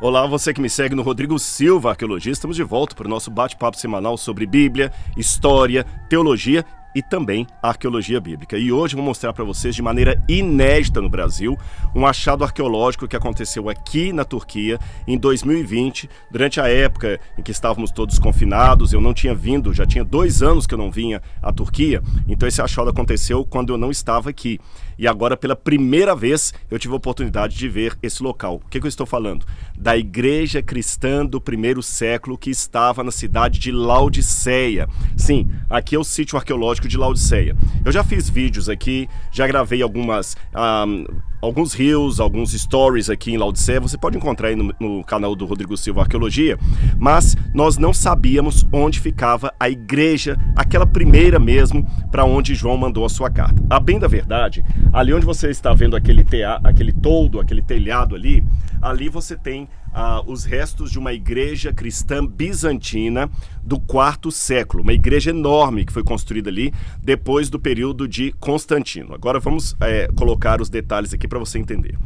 Olá, você que me segue no Rodrigo Silva, arqueologista. Estamos de volta para o nosso bate-papo semanal sobre Bíblia, história, teologia e também arqueologia bíblica. E hoje eu vou mostrar para vocês de maneira inédita no Brasil um achado arqueológico que aconteceu aqui na Turquia em 2020, durante a época em que estávamos todos confinados. Eu não tinha vindo, já tinha 2 anos que eu não vinha à Turquia, então esse achado aconteceu quando eu não estava aqui. E agora, pela primeira vez, eu tive a oportunidade de ver esse local. O que eu estou falando? Da igreja cristã do primeiro século que estava na cidade de Laodiceia. Sim, aqui é o sítio arqueológico de Laodiceia. Eu já fiz vídeos aqui, já gravei alguns reels, alguns stories aqui em Laodiceia. Você pode encontrar aí no canal do Rodrigo Silva Arqueologia, mas nós não sabíamos onde ficava a igreja, aquela primeira mesmo, para onde João mandou a sua carta. A bem da verdade, ali onde você está vendo aquele toldo, aquele telhado ali você tem os restos de uma igreja cristã bizantina do 4º século, uma igreja enorme que foi construída ali depois do período de Constantino. Agora vamos colocar os detalhes aqui para você entender.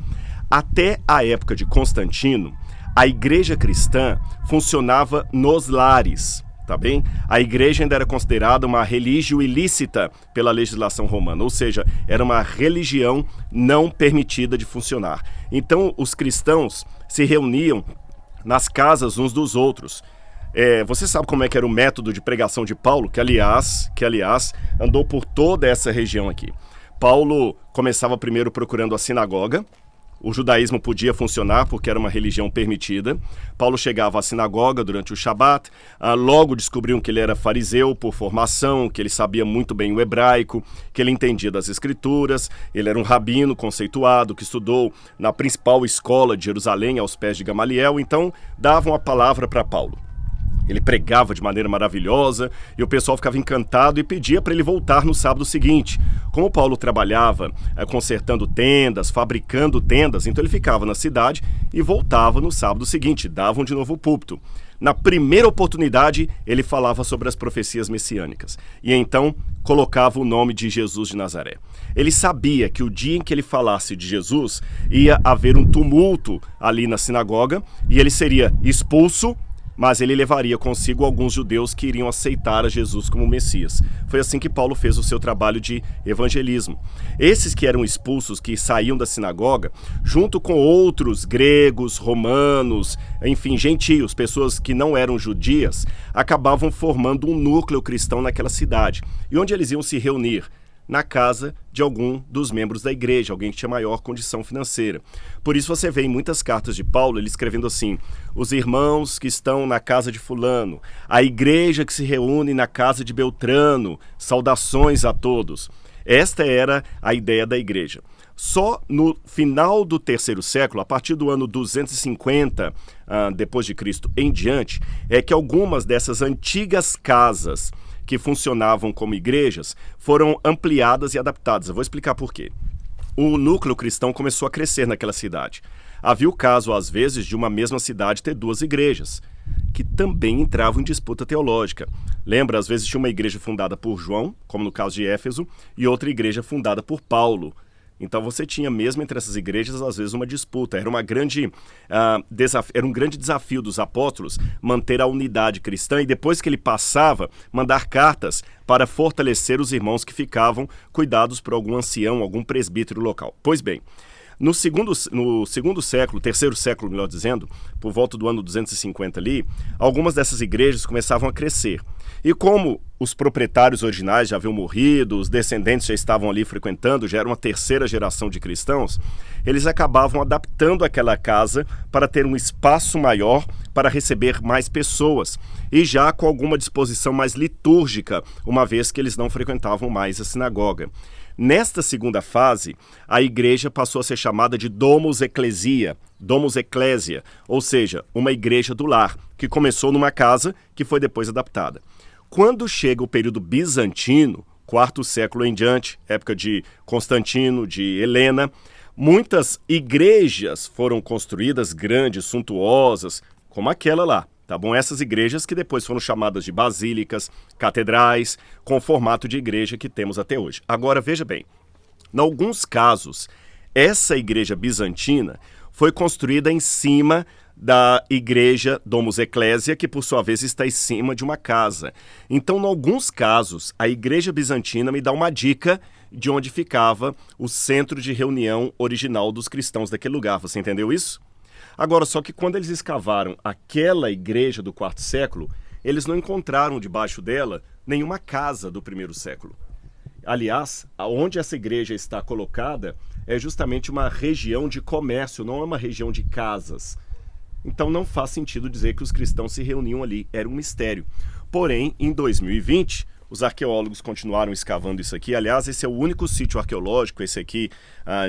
Até a época de Constantino, a igreja cristã funcionava nos lares. Tá bem? A igreja ainda era considerada uma religio ilícita pela legislação romana, ou seja, era uma religião não permitida de funcionar. Então, os cristãos se reuniam nas casas uns dos outros. Você sabe como é que era o método de pregação de Paulo, que aliás andou por toda essa região aqui. Paulo começava primeiro procurando a sinagoga. O judaísmo podia funcionar porque era uma religião permitida. Paulo chegava à sinagoga durante o Shabat, logo descobriam que ele era fariseu por formação, que ele sabia muito bem o hebraico, que ele entendia das escrituras, ele era um rabino conceituado, que estudou na principal escola de Jerusalém, aos pés de Gamaliel, então davam a palavra para Paulo. Ele pregava de maneira maravilhosa e o pessoal ficava encantado e pedia para ele voltar no sábado seguinte. Como Paulo trabalhava consertando tendas, fabricando tendas, então ele ficava na cidade e voltava no sábado seguinte, davam de novo o púlpito. Na primeira oportunidade, ele falava sobre as profecias messiânicas e então colocava o nome de Jesus de Nazaré. Ele sabia que o dia em que ele falasse de Jesus ia haver um tumulto ali na sinagoga e ele seria expulso, mas ele levaria consigo alguns judeus que iriam aceitar a Jesus como Messias. Foi assim que Paulo fez o seu trabalho de evangelismo. Esses que eram expulsos, que saíam da sinagoga, junto com outros gregos, romanos, enfim, gentios, pessoas que não eram judias, acabavam formando um núcleo cristão naquela cidade. E onde eles iam se reunir? Na casa de algum dos membros da igreja, alguém que tinha maior condição financeira. Por isso você vê em muitas cartas de Paulo, ele escrevendo assim: os irmãos que estão na casa de fulano, a igreja que se reúne na casa de Beltrano, saudações a todos. Esta era a ideia da igreja. Só no final do 3º século, a partir do ano 250 depois de Cristo em diante, é que algumas dessas antigas casas que funcionavam como igrejas foram ampliadas e adaptadas. Eu vou explicar por quê. O núcleo cristão começou a crescer naquela cidade. Havia o caso, às vezes, de uma mesma cidade ter 2 igrejas, que também entravam em disputa teológica. Lembra, às vezes tinha uma igreja fundada por João, como no caso de Éfeso, e outra igreja fundada por Paulo. Então você tinha mesmo entre essas igrejas, às vezes, uma disputa. Era um grande desafio dos apóstolos manter a unidade cristã e depois que ele passava, mandar cartas para fortalecer os irmãos que ficavam cuidados por algum ancião, algum presbítero local. Pois bem, no segundo século, 3º século, melhor dizendo, por volta do ano 250 ali, algumas dessas igrejas começavam a crescer. E como os proprietários originais já haviam morrido, os descendentes já estavam ali frequentando, já era uma 3ª geração de cristãos, eles acabavam adaptando aquela casa para ter um espaço maior para receber mais pessoas e já com alguma disposição mais litúrgica, uma vez que eles não frequentavam mais a sinagoga. Nesta segunda fase, a igreja passou a ser chamada de Domus Ecclesia, ou seja, uma igreja do lar, que começou numa casa que foi depois adaptada. Quando chega o período bizantino, 4º século em diante, época de Constantino, de Helena, muitas igrejas foram construídas, grandes, suntuosas, como aquela lá. Tá bom? Essas igrejas que depois foram chamadas de basílicas, catedrais, com o formato de igreja que temos até hoje. Agora, veja bem, em alguns casos, essa igreja bizantina foi construída em cima da igreja Domus Ecclesia, que por sua vez está em cima de uma casa. Então, em alguns casos, a igreja bizantina me dá uma dica de onde ficava o centro de reunião original dos cristãos daquele lugar. Você entendeu isso? Agora, só que quando eles escavaram aquela igreja do quarto século, eles não encontraram debaixo dela nenhuma casa do primeiro século. Aliás, onde essa igreja está colocada é justamente uma região de comércio, não é uma região de casas. Então não faz sentido dizer que os cristãos se reuniam ali, era um mistério. Porém, em 2020, os arqueólogos continuaram escavando isso aqui. Aliás, esse é o único sítio arqueológico, esse aqui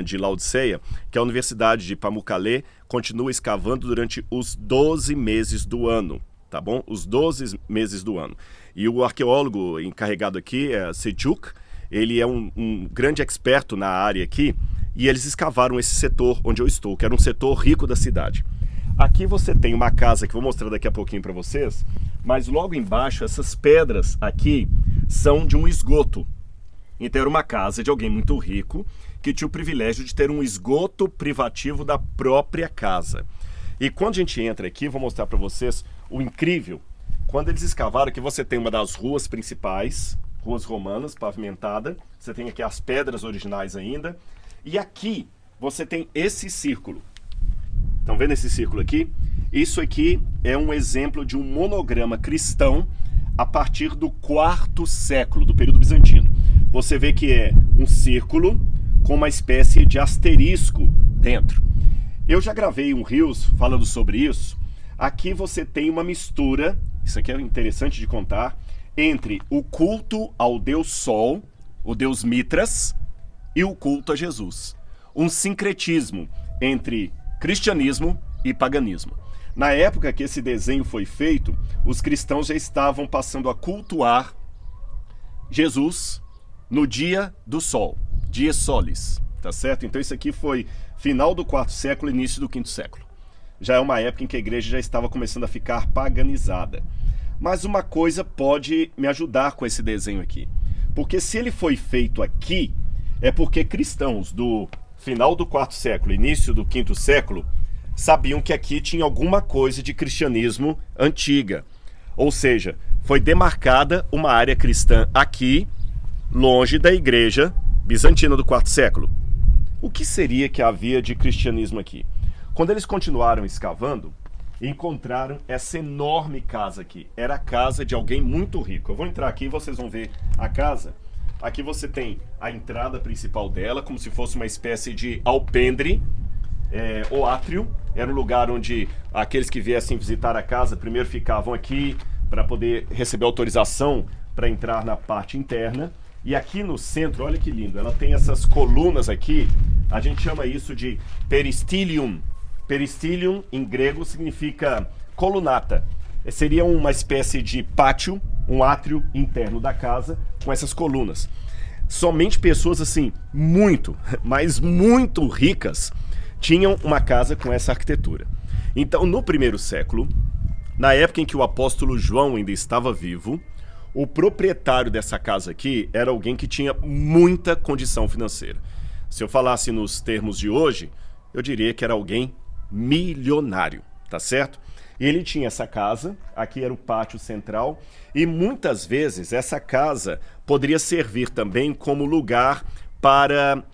de Laodiceia, que a Universidade de Pamukkale continua escavando durante os 12 meses do ano, tá bom? Os 12 meses do ano. E o arqueólogo encarregado aqui é Selçuk, ele é um grande experto na área aqui, e eles escavaram esse setor onde eu estou, que era um setor rico da cidade. Aqui você tem uma casa que eu vou mostrar daqui a pouquinho para vocês, mas logo embaixo essas pedras aqui são de um esgoto. Então era uma casa de alguém muito rico que tinha o privilégio de ter um esgoto privativo da própria casa. E quando a gente entra aqui, vou mostrar para vocês o incrível. Quando eles escavaram, aqui você tem uma das ruas principais, ruas romanas, pavimentada. Você tem aqui as pedras originais ainda. E aqui você tem esse círculo. Estão vendo esse círculo aqui? Isso aqui é um exemplo de um monograma cristão a partir do quarto século, do período bizantino. Você vê que é um círculo com uma espécie de asterisco dentro. Eu já gravei um Reels falando sobre isso. Aqui você tem uma mistura, isso aqui é interessante de contar, entre o culto ao Deus Sol, o Deus Mitras, e o culto a Jesus. Um sincretismo entre cristianismo e paganismo. Na época que esse desenho foi feito, os cristãos já estavam passando a cultuar Jesus no dia do sol, dies solis, tá certo? Então isso aqui foi final do quarto século, início do quinto século. Já é uma época em que a igreja já estava começando a ficar paganizada. Mas uma coisa pode me ajudar com esse desenho aqui. Porque se ele foi feito aqui, é porque cristãos do final do quarto século, início do quinto século, sabiam que aqui tinha alguma coisa de cristianismo antiga. Ou seja, foi demarcada uma área cristã aqui, longe da igreja bizantina do quarto século. O que seria que havia de cristianismo aqui? Quando eles continuaram escavando, encontraram essa enorme casa aqui. Era a casa de alguém muito rico. Eu vou entrar aqui e vocês vão ver a casa. Aqui você tem a entrada principal dela, como se fosse uma espécie de alpendre, o átrio. Era um lugar onde aqueles que viessem visitar a casa primeiro ficavam aqui para poder receber autorização para entrar na parte interna. E aqui no centro, olha que lindo, ela tem essas colunas aqui, a gente chama isso de peristilium. Peristilium, em grego, significa colunata. Seria uma espécie de pátio, um átrio interno da casa, com essas colunas. Somente pessoas assim, muito, mas muito ricas, tinham uma casa com essa arquitetura. Então, no primeiro século, na época em que o apóstolo João ainda estava vivo, o proprietário dessa casa aqui era alguém que tinha muita condição financeira. Se eu falasse nos termos de hoje, eu diria que era alguém milionário, tá certo? E ele tinha essa casa, aqui era o pátio central, e muitas vezes essa casa poderia servir também como lugar para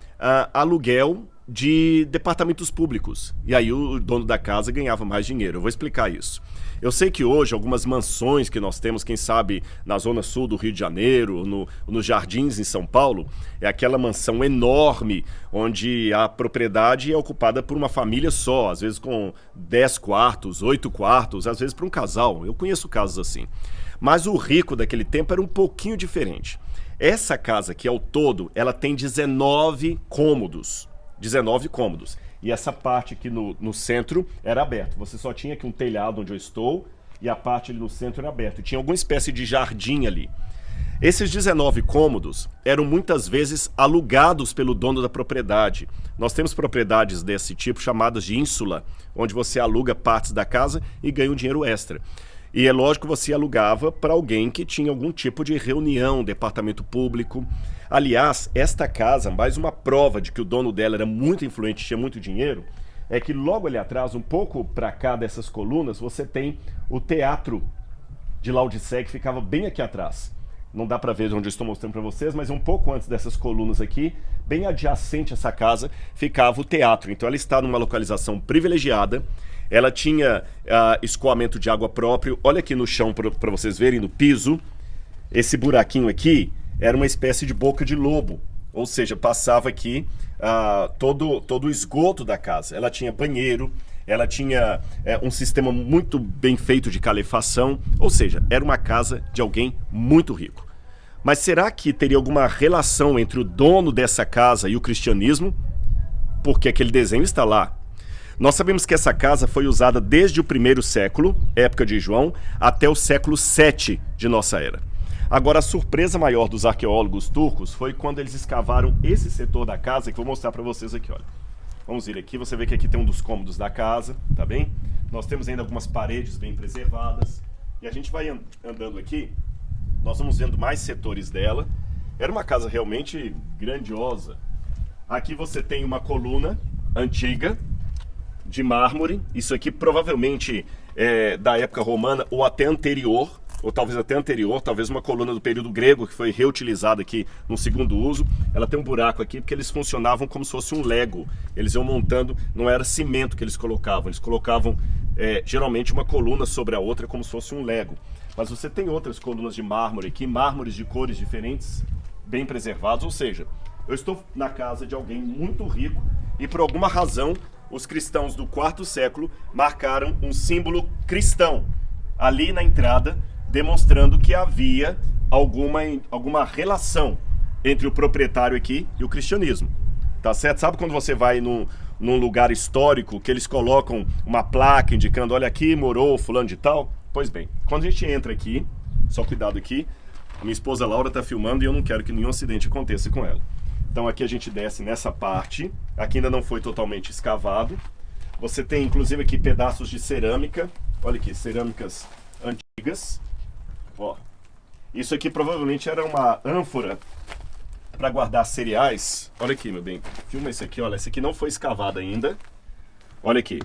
aluguel de departamentos públicos. E aí o dono da casa ganhava mais dinheiro. Eu vou explicar isso. Eu sei que hoje algumas mansões que nós temos, quem sabe na zona sul do Rio de Janeiro, nos Jardins em São Paulo, é aquela mansão enorme onde a propriedade é ocupada por uma família só, às vezes com 10 quartos, 8 quartos, às vezes para um casal. Eu conheço casos assim. Mas o rico daquele tempo era um pouquinho diferente. Essa casa aqui, ao todo, ela tem 19 cômodos. 19 cômodos. E essa parte aqui no centro era aberta. Você só tinha aqui um telhado onde eu estou e a parte ali no centro era aberta. E tinha alguma espécie de jardim ali. Esses 19 cômodos eram muitas vezes alugados pelo dono da propriedade. Nós temos propriedades desse tipo chamadas de ínsula, onde você aluga partes da casa e ganha um dinheiro extra. E é lógico que você alugava para alguém que tinha algum tipo de reunião, departamento público. Aliás, esta casa, mais uma prova de que o dono dela era muito influente, tinha muito dinheiro, é que logo ali atrás, um pouco para cá dessas colunas, você tem o teatro de Laodiceia, que ficava bem aqui atrás. Não dá para ver onde eu estou mostrando para vocês, mas um pouco antes dessas colunas aqui, bem adjacente a essa casa, ficava o teatro. Então ela está numa localização privilegiada, ela tinha escoamento de água próprio. Olha aqui no chão para vocês verem, no piso, esse buraquinho aqui era uma espécie de boca de lobo, ou seja, passava aqui todo o esgoto da casa. Ela tinha banheiro, ela tinha um sistema muito bem feito de calefação, ou seja, era uma casa de alguém muito rico. Mas será que teria alguma relação entre o dono dessa casa e o cristianismo? Porque aquele desenho está lá. Nós sabemos que essa casa foi usada desde o primeiro século, época de João, até o século 7 de nossa era. Agora, a surpresa maior dos arqueólogos turcos foi quando eles escavaram esse setor da casa, que eu vou mostrar para vocês aqui, olha. Vamos vir aqui, você vê que aqui tem um dos cômodos da casa, tá bem? Nós temos ainda algumas paredes bem preservadas. E a gente vai andando aqui, nós vamos vendo mais setores dela. Era uma casa realmente grandiosa. Aqui você tem uma coluna antiga, de mármore. Isso aqui provavelmente é da época romana ou até anterior, ou talvez até anterior, talvez uma coluna do período grego que foi reutilizada aqui no segundo uso. Ela tem um buraco aqui porque eles funcionavam como se fosse um Lego. Eles iam montando, não era cimento que eles colocavam geralmente uma coluna sobre a outra como se fosse um Lego. Mas você tem outras colunas de mármore aqui, mármores de cores diferentes, bem preservados, ou seja, eu estou na casa de alguém muito rico e por alguma razão os cristãos do quarto século marcaram um símbolo cristão ali na entrada, demonstrando que havia alguma relação entre o proprietário aqui e o cristianismo. Tá certo? Sabe quando você vai num lugar histórico que eles colocam uma placa indicando, olha aqui morou fulano de tal? Pois bem, quando a gente entra aqui, só cuidado aqui, a minha esposa Laura está filmando e eu não quero que nenhum acidente aconteça com ela. Então aqui a gente desce nessa parte, aqui ainda não foi totalmente escavado. Você tem inclusive aqui pedaços de cerâmica, olha aqui, cerâmicas antigas. Ó, isso aqui provavelmente era uma ânfora para guardar cereais. Olha aqui, meu bem, filma esse aqui, olha, esse aqui não foi escavado ainda. Olha aqui.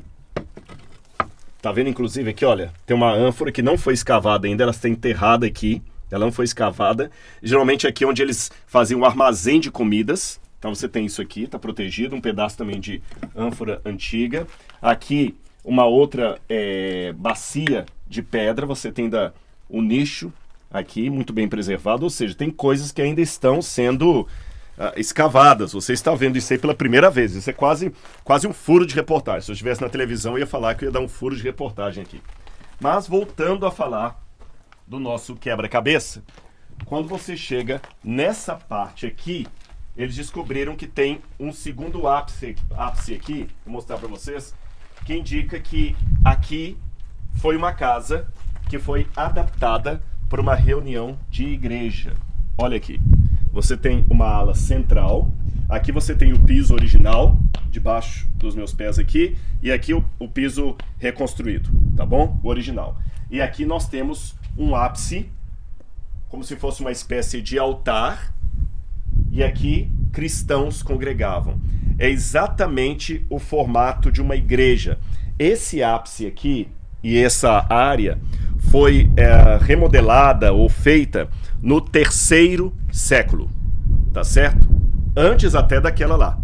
Tá vendo inclusive aqui, olha, tem uma ânfora que não foi escavada ainda, ela está enterrada aqui, ela não foi escavada. Geralmente aqui é onde eles faziam um armazém de comidas. Então você tem isso aqui, tá protegido, um pedaço também de ânfora antiga. Aqui uma outra bacia de pedra, você tem o nicho aqui, muito bem preservado, ou seja, tem coisas que ainda estão sendo escavadas. Você está vendo isso aí pela primeira vez, isso é quase um furo de reportagem. Se eu estivesse na televisão, eu ia falar que eu ia dar um furo de reportagem aqui. Mas voltando a falar do nosso quebra-cabeça, quando você chega nessa parte aqui, eles descobriram que tem um segundo ápice aqui, vou mostrar para vocês, que indica que aqui foi uma casa que foi adaptada para uma reunião de igreja. Olha aqui, você tem uma ala central, aqui você tem o piso original, debaixo dos meus pés aqui, e aqui o piso reconstruído, tá bom? O original. E aqui nós temos um ápice, como se fosse uma espécie de altar, e aqui cristãos congregavam. É exatamente o formato de uma igreja. Esse ápice aqui e essa área foi remodelada ou feita no terceiro século, tá certo? Antes até daquela lá.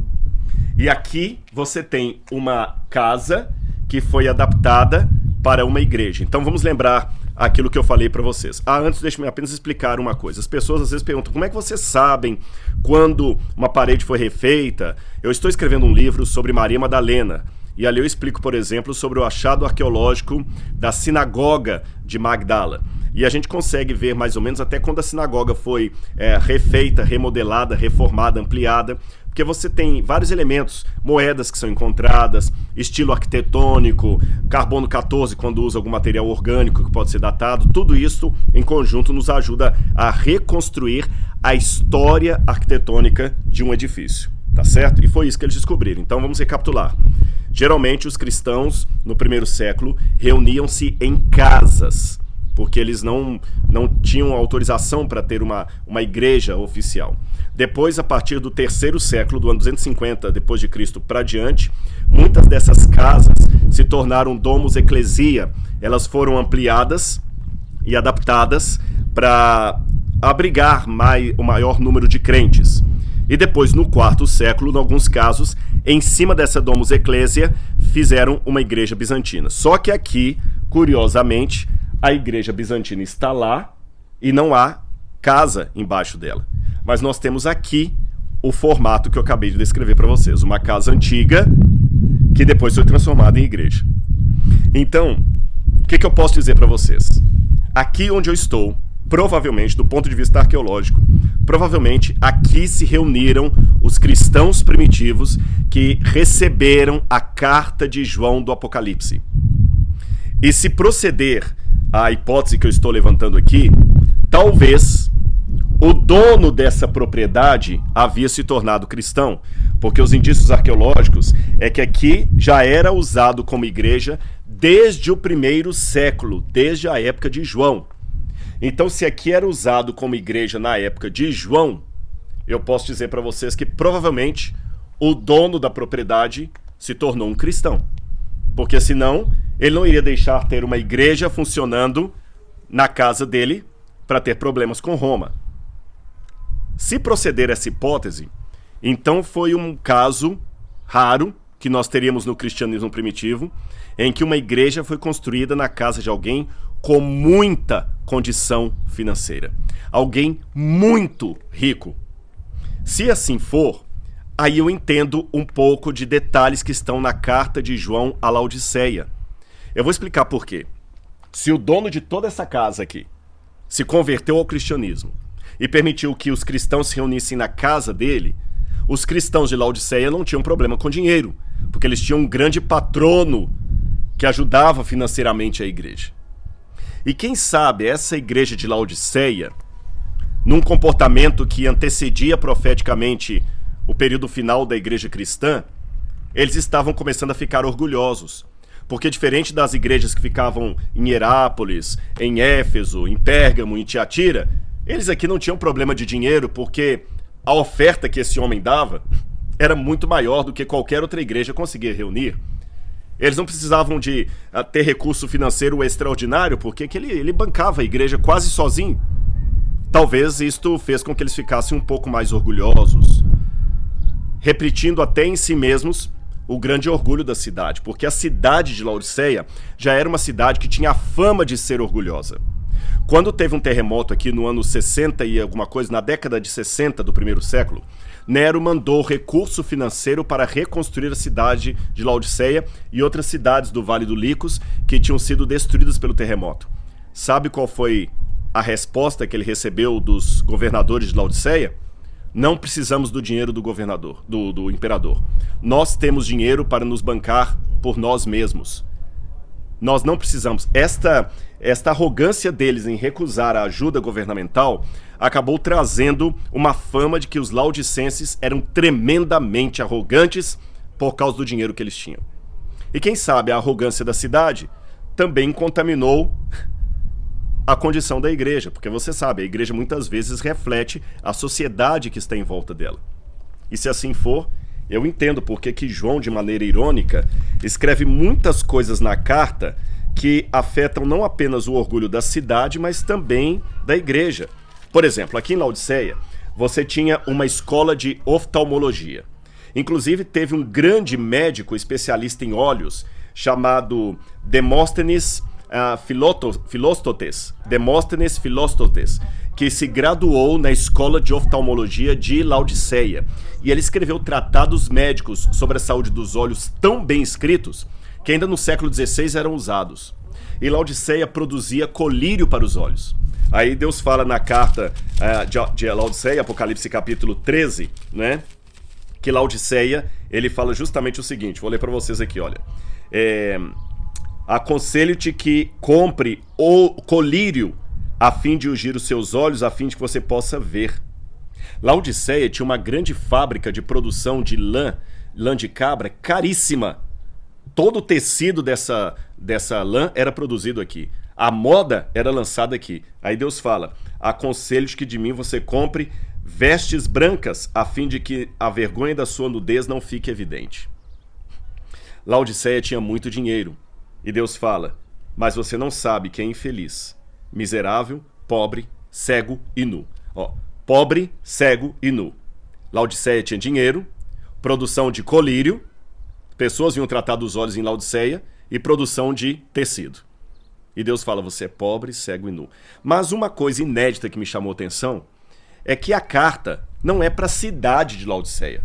E aqui você tem uma casa que foi adaptada para uma igreja. Então vamos lembrar aquilo que eu falei para vocês. Antes, deixe-me apenas explicar uma coisa. As pessoas às vezes perguntam, como é que vocês sabem quando uma parede foi refeita? Eu estou escrevendo um livro sobre Maria Madalena, e ali eu explico, por exemplo, sobre o achado arqueológico da sinagoga de Magdala. E a gente consegue ver mais ou menos até quando a sinagoga foi refeita, remodelada, reformada, ampliada, porque você tem vários elementos, moedas que são encontradas, estilo arquitetônico, carbono 14 quando usa algum material orgânico que pode ser datado, tudo isso em conjunto nos ajuda a reconstruir a história arquitetônica de um edifício, tá certo? E foi isso que eles descobriram. Então vamos recapitular. Geralmente os cristãos no primeiro século reuniam-se em casas, porque eles não tinham autorização para ter uma igreja oficial. Depois, a partir do terceiro século, do ano 250 depois de Cristo para diante, muitas dessas casas se tornaram domos ecclesia. Elas foram ampliadas e adaptadas para abrigar o maior número de crentes. E depois, no quarto século, em alguns casos, em cima dessa domus ecclesia, fizeram uma igreja bizantina. Só que aqui, curiosamente, a igreja bizantina está lá e não há casa embaixo dela. Mas nós temos aqui o formato que eu acabei de descrever para vocês. Uma casa antiga que depois foi transformada em igreja. Então, o que eu posso dizer para vocês? Aqui onde eu estou, provavelmente, do ponto de vista arqueológico, provavelmente aqui se reuniram os cristãos primitivos que receberam a carta de João do Apocalipse. E se proceder à hipótese que eu estou levantando aqui, talvez o dono dessa propriedade havia se tornado cristão, porque os indícios arqueológicos é que aqui já era usado como igreja desde o primeiro século, desde a época de João. Então, se aqui era usado como igreja na época de João, eu posso dizer para vocês que provavelmente o dono da propriedade se tornou um cristão. Porque senão, ele não iria deixar ter uma igreja funcionando na casa dele para ter problemas com Roma. Se proceder essa hipótese, então foi um caso raro que nós teríamos no cristianismo primitivo, em que uma igreja foi construída na casa de alguém com muita condição financeira. Alguém muito rico. Se assim for, aí eu entendo um pouco de detalhes que estão na carta de João a Laodiceia. Eu vou explicar por quê. Se o dono de toda essa casa aqui se converteu ao cristianismo e permitiu que os cristãos se reunissem na casa dele, os cristãos de Laodiceia não tinham problema com dinheiro, porque eles tinham um grande patrono que ajudava financeiramente a igreja. E quem sabe essa igreja de Laodiceia, num comportamento que antecedia profeticamente o período final da igreja cristã, eles estavam começando a ficar orgulhosos. Porque diferente das igrejas que ficavam em Herápolis, em Éfeso, em Pérgamo, em Tiatira, eles aqui não tinham problema de dinheiro, porque a oferta que esse homem dava era muito maior do que qualquer outra igreja conseguia reunir. Eles não precisavam de ter recurso financeiro extraordinário, porque ele bancava a igreja quase sozinho. Talvez isto fez com que eles ficassem um pouco mais orgulhosos, repetindo até em si mesmos o grande orgulho da cidade, porque a cidade de Laodiceia já era uma cidade que tinha a fama de ser orgulhosa. Quando teve um terremoto aqui no ano 60 e alguma coisa, na década de 60 do primeiro século, Nero mandou recurso financeiro para reconstruir a cidade de Laodiceia e outras cidades do Vale do Licos que tinham sido destruídas pelo terremoto. Sabe qual foi a resposta que ele recebeu dos governadores de Laodiceia? Não precisamos do dinheiro do governador, do imperador. Nós temos dinheiro para nos bancar por nós mesmos. Nós não precisamos. Esta arrogância deles em recusar a ajuda governamental acabou trazendo uma fama de que os laodicenses eram tremendamente arrogantes por causa do dinheiro que eles tinham. E quem sabe a arrogância da cidade também contaminou a condição da igreja, porque você sabe, a igreja muitas vezes reflete a sociedade que está em volta dela. E se assim for, eu entendo porque que João, de maneira irônica, escreve muitas coisas na carta que afetam não apenas o orgulho da cidade, mas também da igreja. Por exemplo, aqui em Laodiceia, você tinha uma escola de oftalmologia. Inclusive, teve um grande médico especialista em olhos chamado Demóstenes Filóstotes, que se graduou na escola de oftalmologia de Laodiceia. E ele escreveu tratados médicos sobre a saúde dos olhos tão bem escritos que ainda no século XVI eram usados. E Laodiceia produzia colírio para os olhos. Aí Deus fala na carta de Laodiceia, Apocalipse capítulo 13, né? Que Laodiceia, ele fala justamente o seguinte, vou ler para vocês aqui, olha. Aconselho-te que compre o colírio a fim de ungir os seus olhos, a fim de que você possa ver. Laodiceia tinha uma grande fábrica de produção de lã de cabra, caríssima. Todo o tecido dessa lã era produzido aqui. A moda era lançada aqui. Aí Deus fala, aconselho-te que de mim você compre vestes brancas, a fim de que a vergonha da sua nudez não fique evidente. Laodiceia tinha muito dinheiro, e Deus fala: mas você não sabe que é infeliz, miserável, pobre, cego e nu. Pobre, cego e nu. Laodiceia tinha dinheiro, produção de colírio, pessoas vinham tratar dos olhos em Laodiceia, e produção de tecido. E Deus fala: você é pobre, cego e nu. Mas uma coisa inédita que me chamou a atenção é que a carta não é para a cidade de Laodiceia,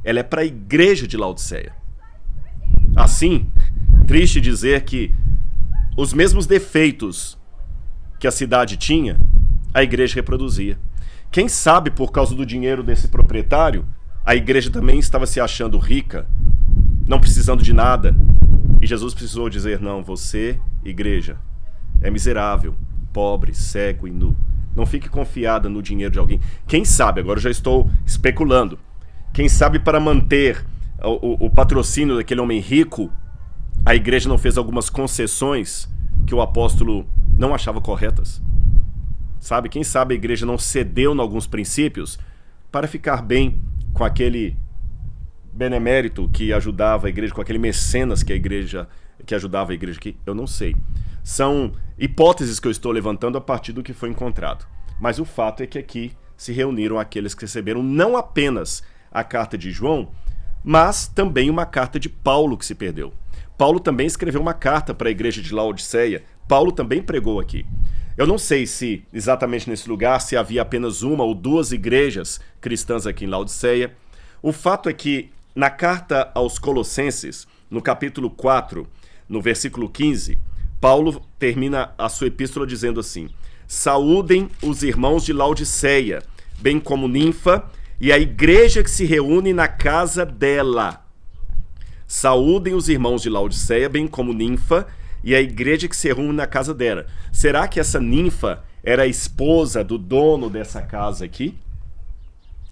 ela é para a igreja de Laodiceia. Assim, triste dizer que os mesmos defeitos que a cidade tinha, a igreja reproduzia. Quem sabe, por causa do dinheiro desse proprietário, a igreja também estava se achando rica, não precisando de nada. E Jesus precisou dizer: não, você, igreja, é miserável, pobre, cego e nu. Não fique confiada no dinheiro de alguém. Quem sabe, agora eu já estou especulando, quem sabe para manter o patrocínio daquele homem rico, a igreja não fez algumas concessões que o apóstolo não achava corretas. Sabe, quem sabe a igreja não cedeu em alguns princípios para ficar bem com aquele benemérito que ajudava a igreja, com aquele mecenas que ajudava a igreja aqui. Eu não sei. São hipóteses que eu estou levantando a partir do que foi encontrado. Mas o fato é que aqui se reuniram aqueles que receberam não apenas a carta de João, mas também uma carta de Paulo que se perdeu. Paulo também escreveu uma carta para a igreja de Laodiceia. Paulo também pregou aqui. Eu não sei se exatamente nesse lugar se havia apenas uma ou duas igrejas cristãs aqui em Laodiceia. O fato é que na carta aos Colossenses, no capítulo 4, no versículo 15, Paulo termina a sua epístola dizendo assim: saúdem os irmãos de Laodiceia, bem como Ninfa e a igreja que se reúne na casa dela. Saúdem os irmãos de Laodiceia, bem como Ninfa e a igreja que se reúne na casa dela. Será que essa Ninfa era a esposa do dono dessa casa aqui?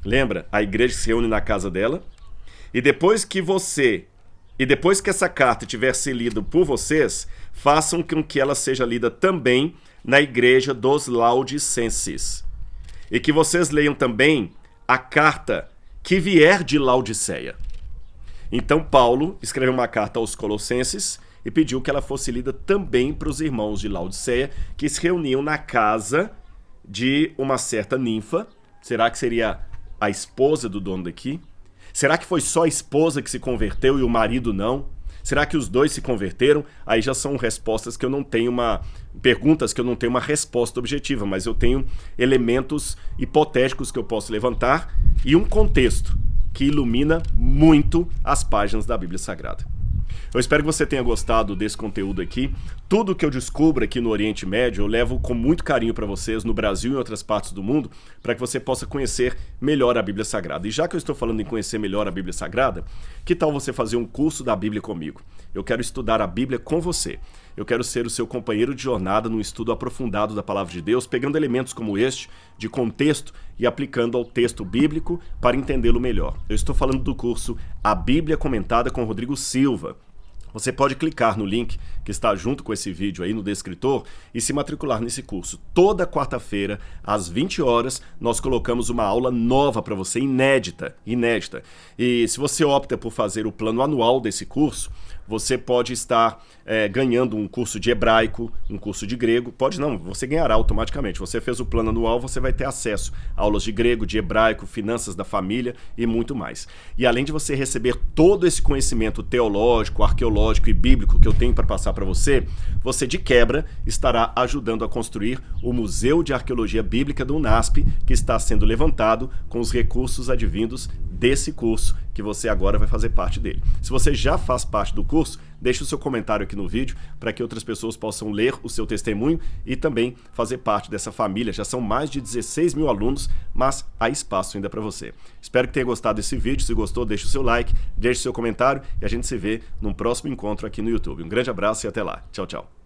Lembra? A igreja que se reúne na casa dela. E depois que essa carta tiver sido lida por vocês, façam com que ela seja lida também na igreja dos Laodicenses. E que vocês leiam também a carta que vier de Laodiceia. Então Paulo escreveu uma carta aos Colossenses e pediu que ela fosse lida também para os irmãos de Laodiceia, que se reuniam na casa de uma certa ninfa. Será que seria a esposa do dono daqui? Será que foi só a esposa que se converteu e o marido não? Será que os dois se converteram? Aí já são respostas que eu não tenho perguntas que eu não tenho uma resposta objetiva, mas eu tenho elementos hipotéticos que eu posso levantar e um contexto que ilumina muito as páginas da Bíblia Sagrada. Eu espero que você tenha gostado desse conteúdo aqui. Tudo que eu descubro aqui no Oriente Médio eu levo com muito carinho para vocês no Brasil e em outras partes do mundo, para que você possa conhecer melhor a Bíblia Sagrada. E já que eu estou falando em conhecer melhor a Bíblia Sagrada, que tal você fazer um curso da Bíblia comigo? Eu quero estudar a Bíblia com você. Eu quero ser o seu companheiro de jornada no estudo aprofundado da Palavra de Deus, pegando elementos como este, de contexto, e aplicando ao texto bíblico para entendê-lo melhor. Eu estou falando do curso A Bíblia Comentada com Rodrigo Silva. Você pode clicar no link que está junto com esse vídeo aí no descritor e se matricular nesse curso. Toda quarta-feira, às 20 horas, nós colocamos uma aula nova para você, inédita. E se você opta por fazer o plano anual desse curso, você pode estar ganhando um curso de hebraico, um curso de grego. Pode não, você ganhará automaticamente. Você fez o plano anual, você vai ter acesso a aulas de grego, de hebraico, finanças da família e muito mais. E além de você receber todo esse conhecimento teológico, arqueológico e bíblico que eu tenho para passar para você, você de quebra estará ajudando a construir o Museu de Arqueologia Bíblica do UNASP, que está sendo levantado com os recursos advindos desse curso, que você agora vai fazer parte dele. Se você já faz parte do curso, deixe o seu comentário aqui no vídeo para que outras pessoas possam ler o seu testemunho e também fazer parte dessa família. Já são mais de 16 mil alunos, mas há espaço ainda para você. Espero que tenha gostado desse vídeo. Se gostou, deixe o seu like, deixe o seu comentário e a gente se vê num próximo encontro aqui no YouTube. Um grande abraço e até lá. Tchau, tchau.